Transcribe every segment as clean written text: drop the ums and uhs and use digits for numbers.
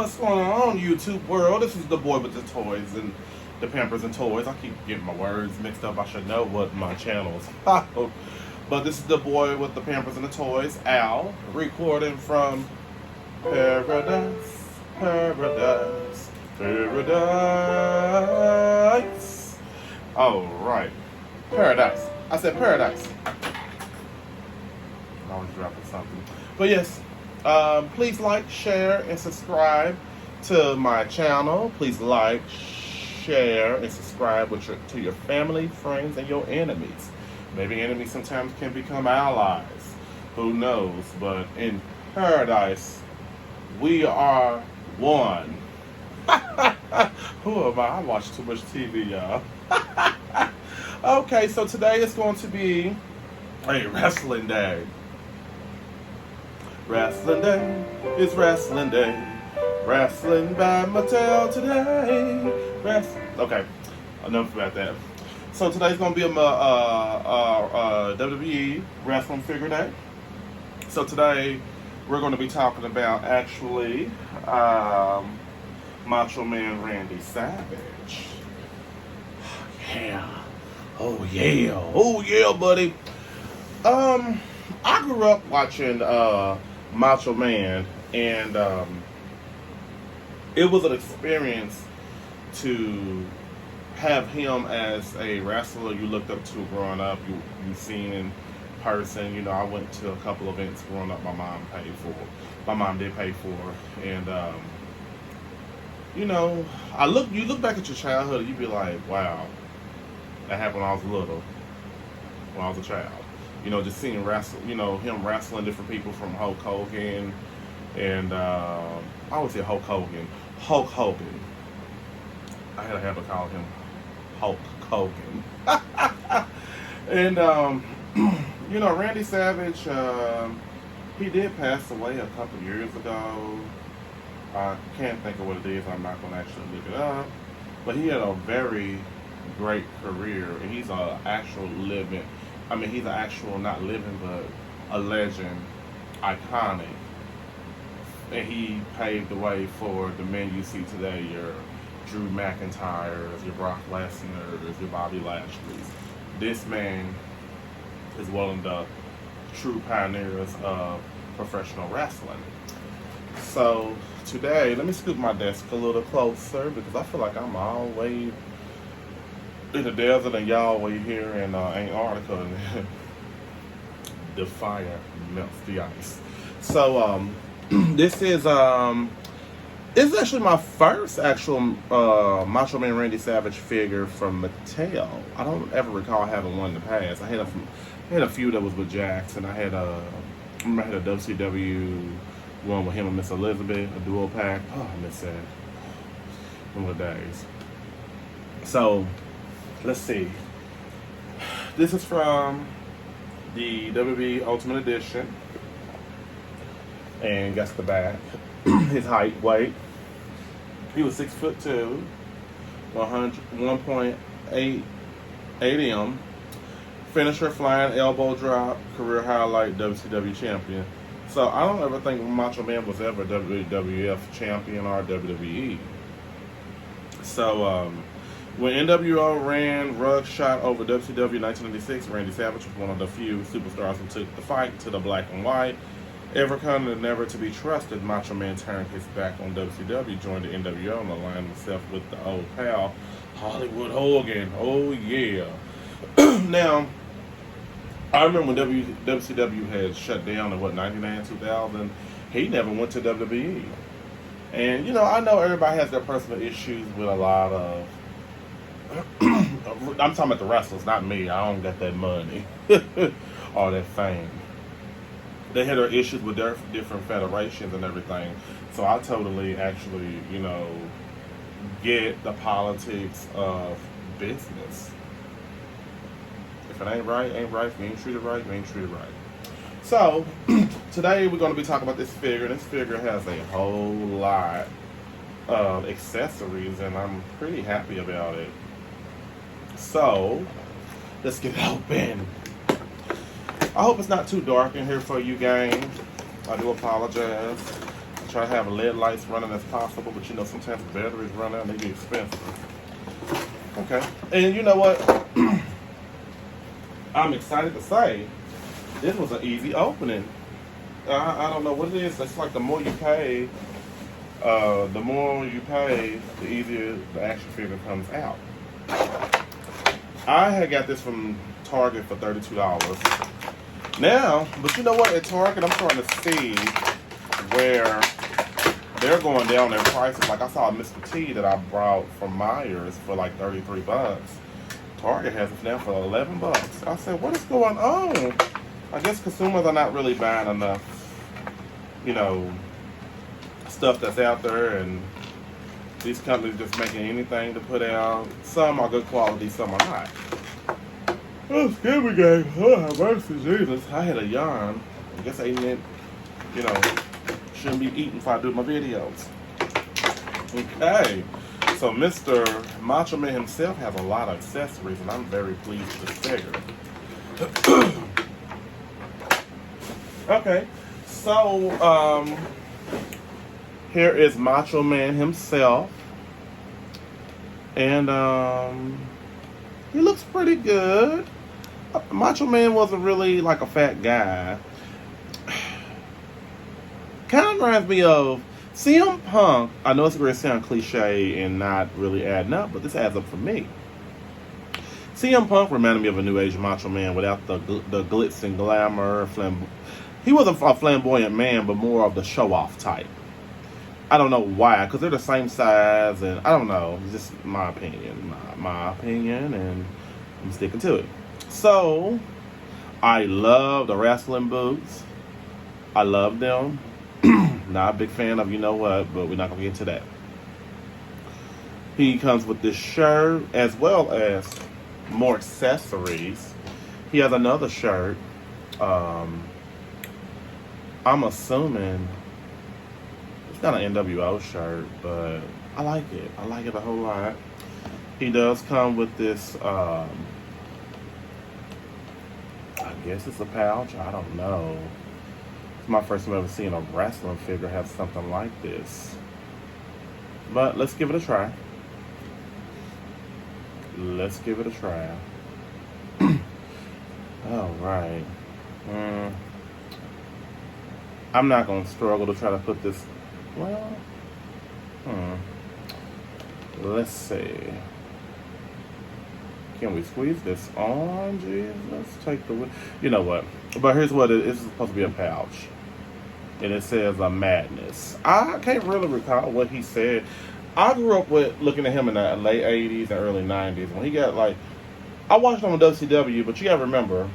What's going on, YouTube world? This is the boy with the toys and the Pampers and toys. I keep getting my words mixed up. I should know what my channel is about. But this is the boy with the Pampers and the toys, Al, recording from Paradise, Paradise, Paradise. Oh, right. Paradise. I said Paradise. I was dropping something. But yes, please like, share, and subscribe to my channel. Please like, share, and subscribe to your family, friends, and your enemies. Maybe enemies sometimes can become allies. Who knows? But in paradise, we are one. Who am I? I watch too much TV, y'all. Okay, so today is going to be a wrestling day. Wrestling day, it's wrestling day. Wrestling by Mattel today. Okay, enough about that. So today's gonna be a WWE wrestling figure day. So today we're gonna be talking about actually Macho Man Randy Savage. Yeah. Oh yeah. Oh yeah, buddy. I grew up watching Macho Man, and it was an experience to have him as a wrestler you looked up to growing up. You seen in person. You know, I went to a couple events growing up. My mom did pay for, and you know, you look back at your childhood, and you be like, wow, that happened when I was little, when I was a child. You know, just seeing him wrestling different people, from Hulk Hogan, and I always say Hulk Hogan. I had to have to call him Hulk Hogan. And you know, Randy Savage, he did pass away a couple years ago. I can't think of what it is. I'm not going to actually look it up. But he had a very great career, and he's he's an actual, not living, but a legend, iconic. And he paved the way for the men you see today, your Drew McIntyres, your Brock Lesnar's, your Bobby Lashley's. This man is one of the true pioneers of professional wrestling. So today, let me scoot my desk a little closer, because I feel like I'm all way in the desert and y'all way here in Antarctica, and the fire melts the ice. So this is actually my first actual Macho Man Randy Savage figure from Mattel. I don't ever recall having one in the past. I had a few that was with Jax, and I had a WCW one with him and Miss Elizabeth, a dual pack. Oh, I miss that. Remember the days. So let's see. This is from the WWE Ultimate Edition, and guess the back. His height, weight. He was 6'2", 1.8 m. Finisher, flying elbow drop, career highlight, WCW champion. So I don't ever think Macho Man was ever WWF champion or WWE. So when NWO ran rug shot over WCW in 1996, Randy Savage was one of the few superstars who took the fight to the black and white. Ever kind of never to be trusted, Macho Man turned his back on WCW, joined the NWO, and aligned himself with the old pal, Hollywood Hogan. Oh, yeah. Now, I remember when WCW had shut down in, 99, 2000, he never went to WWE. And, you know, I know everybody has their personal issues with a lot of... I'm talking about the wrestlers, not me. I don't got that money or that fame. They had their issues with their different federations and everything. So I totally actually, you know, get the politics of business. If it ain't right, ain't right. If you ain't treated right, you ain't treated right. So today we're going to be talking about this figure. This figure has a whole lot of accessories, and I'm pretty happy about it. So let's get it open. I hope it's not too dark in here for you, gang. I do apologize. try to have lead lights running as possible, but you know, sometimes the batteries run out and they get expensive. Okay. And you know what? I'm excited to say this was an easy opening. I don't know what it is. It's like the more you pay, the easier the action figure comes out. I had got this from Target for $32. Now, but you know what? At Target, I'm starting to see where they're going down their prices. Like I saw a Mr. T that I brought from Myers for like $33. Target has it now for $11. I said, what is going on? I guess consumers are not really buying enough, you know, stuff that's out there, and these companies just making anything to put out. Some are good quality, some are not. Oh, excuse me, gang. Oh, mercy, Jesus. I had a yawn. I guess I ain't, you know, shouldn't be eating if I do my videos. Okay. So Mr. Macho Man himself has a lot of accessories, and I'm very pleased with this figure. Okay. So, here is Macho Man himself. And, he looks pretty good. Macho Man wasn't really like a fat guy. Kind of reminds me of CM Punk. I know it's going to sound cliche and not really adding up, but this adds up for me. CM Punk reminded me of a new age Macho Man without the glitz and glamour. He wasn't a flamboyant man, but more of the show-off type. I don't know why, because they're the same size, and I don't know. It's just my opinion. My opinion, and I'm sticking to it. So, I love the wrestling boots. I love them. Not a big fan of you know what, but we're not going to get into that. He comes with this shirt, as well as more accessories. He has another shirt. I'm assuming it's not an NWO shirt, but I like it. I like it a whole lot. He does come with this, I guess it's a pouch. I don't know. It's my first time ever seeing a wrestling figure have something like this. But let's give it a try. Let's give it a try. All right. I'm not going to struggle to try to put this, well, let's see. Can we squeeze this on? Jeez, let's take the, you know what? But here's what it is. It's supposed to be a pouch. And it says a madness. I can't really recall what he said. I grew up with looking at him in the late 80s and early 90s. When he got like, I watched him on WCW, but you gotta remember,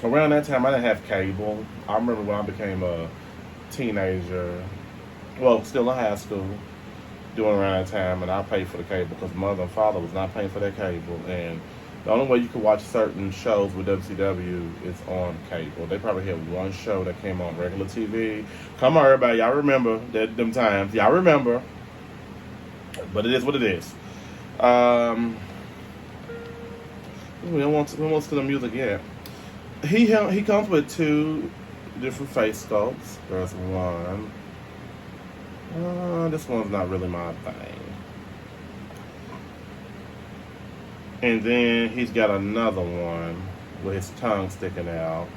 around that time, I didn't have cable. I remember when I became a teenager, well, still in high school, doing around that time, and I paid for the cable because mother and father was not paying for that cable. And the only way you could watch certain shows with WCW is on cable. They probably had one show that came on regular TV. Come on, everybody, y'all remember them times. Y'all remember. But it is what it is. We don't want to the music yet. He comes with two different face sculpts. There's one. This one's not really my thing. And then he's got another one with his tongue sticking out.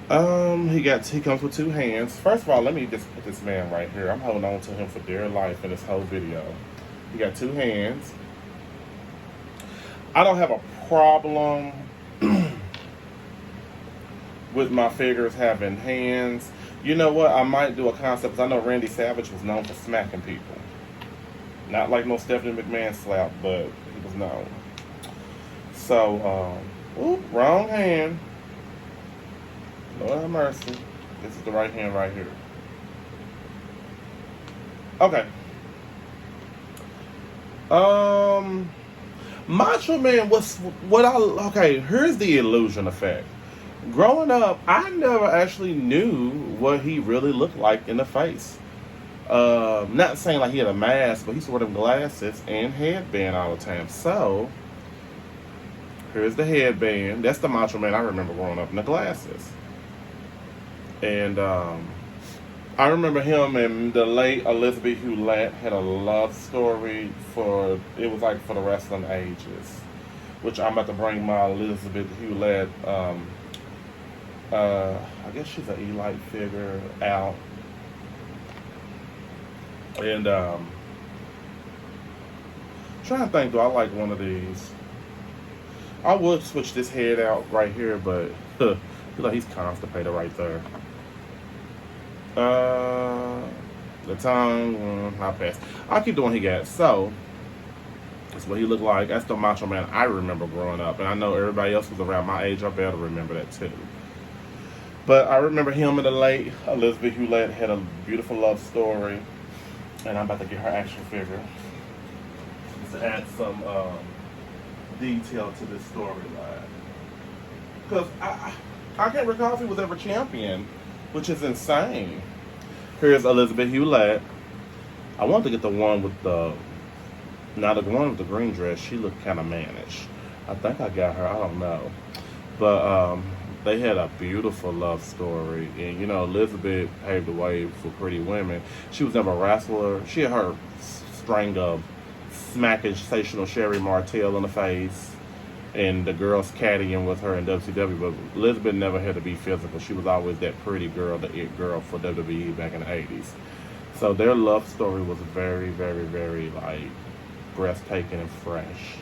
He comes with two hands. First of all, let me just put this man right here. I'm holding on to him for dear life in this whole video. He got two hands. I don't have a problem with my figures having hands. You know what? I might do a concept, because I know Randy Savage was known for smacking people. Not like no Stephanie McMahon slap, but he was known. So, wrong hand. Lord have mercy. This is the right hand right here. Okay. Macho Man was okay, here's the illusion effect. Growing up, I never actually knew what he really looked like in the face. Not saying like he had a mask, but he wore them glasses and headband all the time. So, here's the headband. That's the Macho Man I remember growing up in the glasses. And I remember him and the late Elizabeth Hewlett had a love story for, it was like for the wrestling ages, which I'm about to bring my Elizabeth Hewlett, I guess she's an Elite figure out. And trying to think, do I like one of these? I would switch this head out right here, but feel like he's constipated right there. Uh, the tongue, I pass. I'll keep the one he got. So, that's what he looked like. That's the Macho Man I remember growing up. And I know everybody else was around my age. I better remember that too. But I remember him and the late Elizabeth Hewlett had a beautiful love story. And I'm about to get her action figure. Just to add some detail to this storyline. Because I can't recall if he was ever champion, which is insane. Here's Elizabeth Hewlett. I wanted to get the one with the, now the one with the green dress, she looked kind of mannish. I think I got her, I don't know. But they had a beautiful love story. And you know, Elizabeth paved the way for pretty women. She was never a wrestler. She had her string of smacking sensational Sherry Martel in the face, and the girls caddying with her in WCW, but Elizabeth never had to be physical. She was always that pretty girl, the it girl for WWE back in the 80s. So their love story was very, very, very like breathtaking and fresh.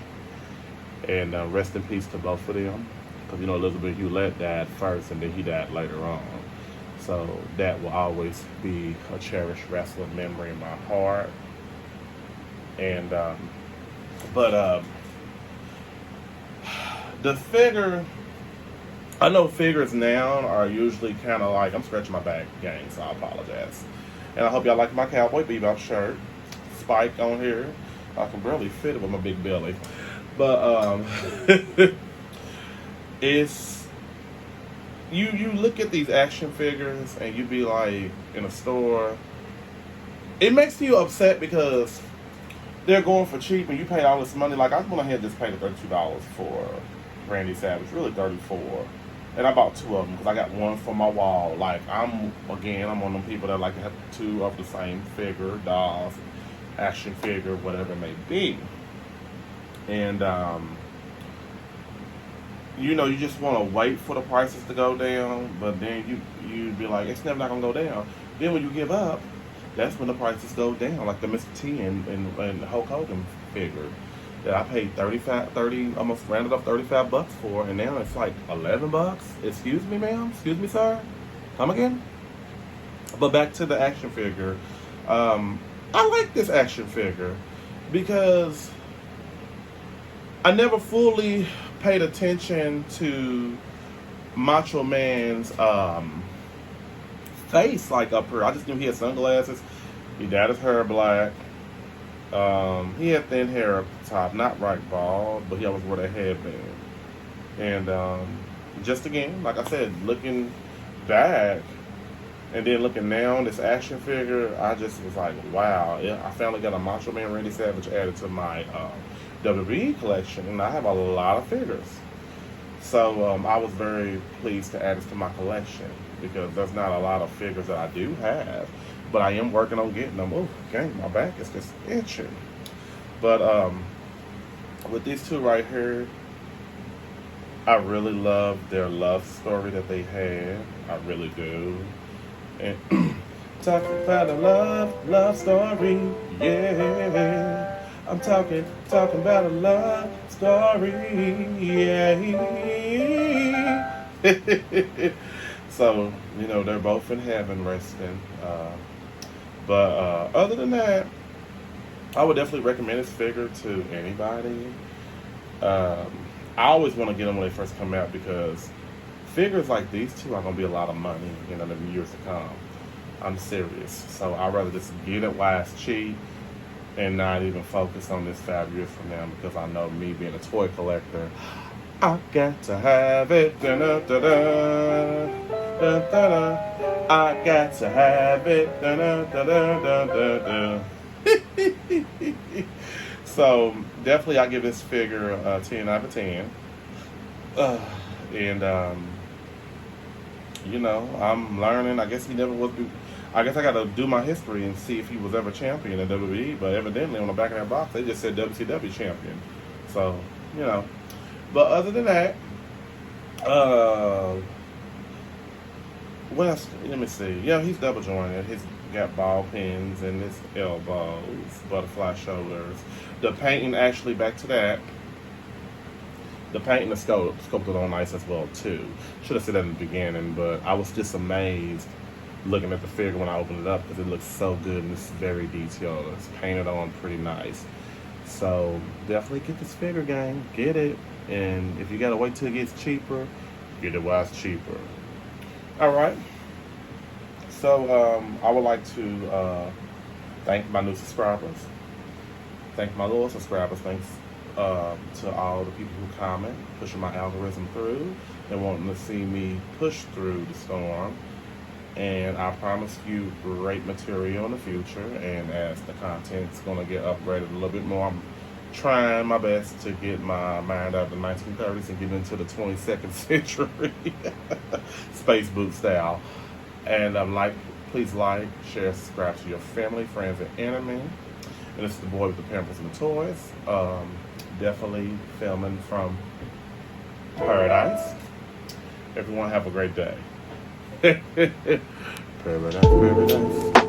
And rest in peace to both of them, because you know Elizabeth Hewlett died first, and then he died later on. So that will always be a cherished wrestling memory in my heart. And but the figure, I know figures now are usually kind of like, I'm scratching my back, gang, so I apologize. And I hope y'all like my Cowboy Bebop shirt. Spike on here. I can barely fit it with my big belly. But it's, you look at these action figures and you be like in a store, it makes you upset because they're going for cheap and you pay all this money. Like I went ahead and just paid $32 for Randy Savage, really 34, and I bought two of them because I got one for my wall. Like I'm one of them people that like to have two of the same figure, dolls, action figure, whatever it may be. And you know, you just want to wait for the prices to go down, but then you be like, it's never not gonna go down. Then when you give up, that's when the prices go down, like the Mr. T and Hulk Hogan figure that I paid 30, almost rounded up $35 for, and now it's like $11. Excuse me, ma'am. Excuse me, sir. Come again. But back to the action figure. I like this action figure because I never fully paid attention to Macho Man's face, like up here. I just knew he had sunglasses. He dyed his hair black. He had thin hair up the top, not right bald, but he always wore that headband. And just again, like I said, looking back and then looking now on this action figure, I just was like, wow. Yeah, I finally got a Macho Man Randy Savage added to my WWE collection, and I have a lot of figures. So I was very pleased to add this to my collection because there's not a lot of figures that I do have. But I am working on getting them. Oh, dang, my back is just itching. But with these two right here, I really love their love story that they had. I really do. And talking about a love story, yeah. I'm talking about a love story, yeah. So, you know, they're both in heaven resting. But other than that, I would definitely recommend this figure to anybody. I always want to get them when they first come out because figures like these two are going to be a lot of money in the years to come. I'm serious. So I'd rather just get it while it's cheap and not even focus on this 5 years from now because I know me being a toy collector, I got to have it. Da-da-da-da. Da-da-da. I got to have it. Da-da-da-da-da-da. So definitely I give this figure a 10 out of 10. And you know, I'm learning. I guess he never was. I guess I got to do my history and see if he was ever champion in WWE. But evidently, on the back of that box, they just said WCW champion. So, you know. But other than that, what else? Let me see. Yeah, he's double jointed. He's got ball pins in his elbows, butterfly shoulders. The painting, actually, back to that. The painting, the sculpted on nice as well too. Should have said that in the beginning, but I was just amazed looking at the figure when I opened it up because it looks so good and it's very detailed. It's painted on pretty nice. So definitely get this figure, gang. Get it. And if you gotta wait till it gets cheaper, get it while it's cheaper. All right. So I would like to thank my new subscribers. Thank my loyal subscribers. Thanks to all the people who comment, pushing my algorithm through and wanting to see me push through the storm. And I promise you great material in the future. And as the content's going to get upgraded a little bit more, I'm trying my best to get my mind out of the 1930s and get into the 22nd century, space boot style. And please like, share, subscribe to your family, friends, and enemy. And this is the boy with the pampers and the toys. Definitely filming from paradise. Everyone have a great day. Paradise, paradise.